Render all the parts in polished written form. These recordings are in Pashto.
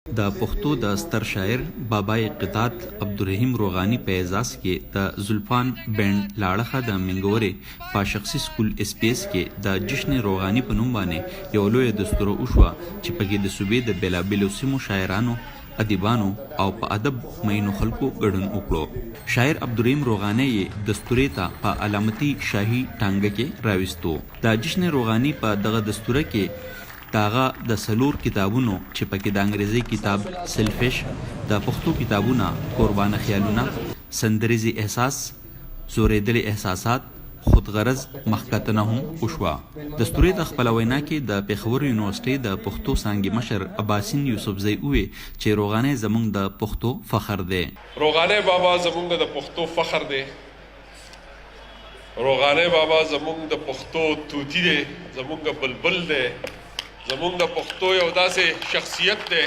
د پښتو د ستر شاعر بابا قطات عبدالرحیم روغانی په اعزاز کې د زلفان بینډ لاړخه د منګورې په شخصي سکول اسپیس کې د جشن روغانی په نوم باندې یو لوی دستوره وشوه چې پکې د صوبې د بیلابیلو سیمو شاعرانو ادیبانو او په ادب مینو خلکو ګډون وکړو. شاعر عبدالرحیم روغانی یې دستورې ته په علامتي شاهي ټانګه کې راوستو. د جشن روغانی په دغه دستوره کې داغه د سلور کتابونو چې پکې د انګریزي کتاب سلفش، د پښتو کتابونه قربان خیالونه، سندریزي احساس، زوریدلي احساسات، خودغرض مخکتنه هم وشوه. دستورې د خپل وینا کې د پېښور یونیورسيټي د پښتو څانګې مشر عباسین یوسفزی ووی چې روغانی زموږ د پښتو فخر دی. روغانی بابا زموږ د پښتو فخر دی. روغانی بابا زموږ د پښتو توتی دی، زموږ بلبل دی، زموږ د پښتو یو داسې شخصیت دی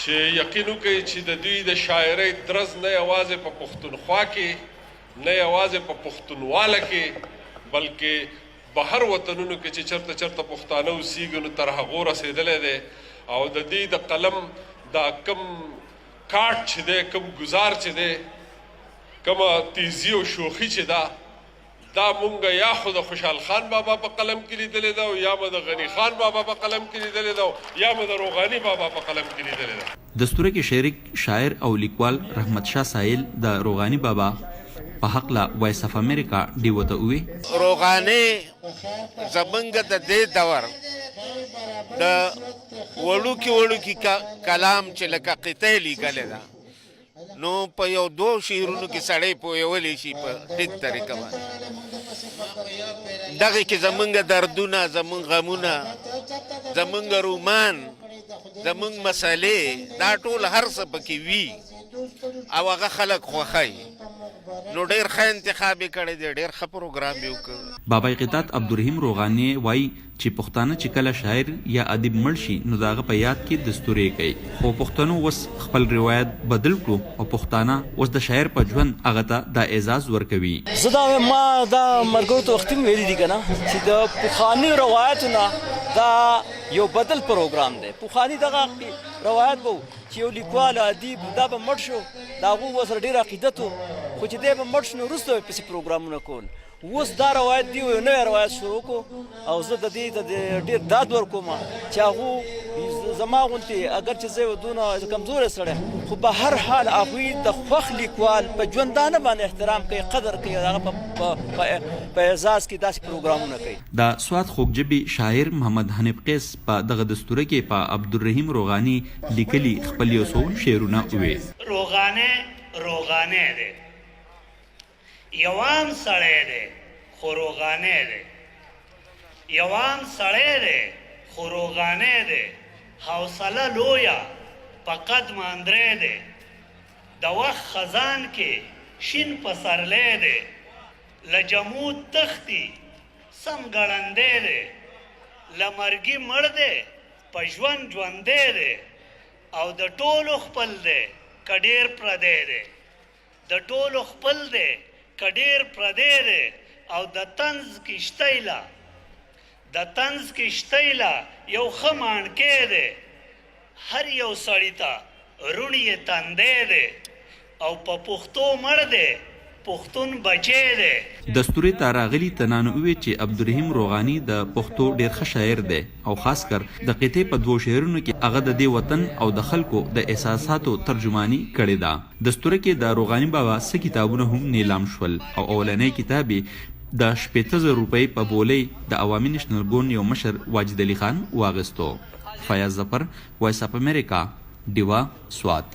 چې یقین وکړئ چې د دوی د شاعرۍ درز نه یوازې په پښتونخوا کې، نه یوازې په پښتونواله کې، بلکې بهر وطنونو کې چې چرته پښتانه اوسېږي نو تر هغو رسېدلی دی. او د دې د قلم دا کم کاټ چې دی، کم ګزار چې دی، کومه تیزي او شوخي چې ده، دا مونږ یا خو د خوشحال خان بابا په قلم کې لیدلی ده، یا به د غني خان بابا په قلم کې لیدلی ده، یا به د روغاني بابا په قلم کې لیدلی ده. دستوره کې شریک شاعر او لیکوال رحمت شاه سایل د روغانی بابا په حقله وایس اف امریکا ډیوه ته ووی روغانی زمونږ د دې دور د وړوکي کلام چې لکه قطعې لیکلی ده نو په یو دو شعرونو کې سړی پوهولی شي په ټیک طریقه باندې. دغه کې زمونږ دردونه، زمونږ غمونه، زمونږ رومان، زمونږ مسلې، دا ټول هر څه پکې وي او هغه خلک خوښوي. نو ډېر ښه انتخاب یې کړی دی، ډېر ښه پروګرام یې وکړ. بابا قطات عبدالرحیم روغانی وایي چې پښتانه چې کله شاعر یا ادیب مړ شي نو د هغه په یاد کې دستورې کوي، خو پښتنو اوس خپل روایت بدل کړو او پښتانه اوس د شاعر په ژوند هغه ته دا اعزاز ورکوي. زه دا ما دا مرګرو ته وختي ویلي دي که نه چې د پخواني روایتونه دا یو بدل پروګرام دی. پخواني دغه روایت به چې یو لیکوال ادیب دا به مړ شو، د هغو ورسره ډېر عقیدت و، خو چې دی به مړ شو نو وروسته به پسې پروګرامونه کول. اوس دا روایت دی یو نوی روایت شروع کړو او زه د دې ته ډېر داد ورکوم چې هغو زما غوندې اگر چې زه یو دونه کمزوری سړی خو په هر حال هغوی د خوښ لیکوال په ژوندانه باندې احترام کوي، قدر کوي، هغه په اعزاز کې داسې پروګرامونه کوي. د سوات خوږژبي شاعر محمد حنیف قیس په دغه دستوره کې په عبدالرحیم روغانی لیکلي خپل یو څو شعرونه ووی. روغانی دی، یو عام سړی دی خو روغانی دی، یو عام سړی دی خو روغانی دی، حوصله لویه په قد ماندری دی، د وخت خزان کې شین پسرلی دی، له جمود تختی سم ګړندی دی، له مرګي مړ دی په ژوند ژوندی دی، او د ټولو خپل دی که ډېر پردی دی، د ټولو خپل دی که ډېر پردی دی، او د طنز کشتۍ له یو ښه ماڼکی دی، هر یو سړي ته روڼ یې تندی دی، او په پښتو مړ دی پښتون بچی دی. دستورې ته راغلي تنانو ووی چې عبدالرحیم روغانی د پښتو ډېر ښه شاعر دی او خاص کر د قطعې په دوو شعرونو کې هغه د دې وطن او د خلکو د احساساتو ترجماني کړې ده. دستوره کې د روغانی بابا څه کتابونه هم نیلام شول او اولنی کتاب یې د 80,000 روپۍ په بولۍ د عوامي نېشنل ګوند یو مشر واجد علي خان واغستو. فياض وایس اف امریکا ډيوه سوات.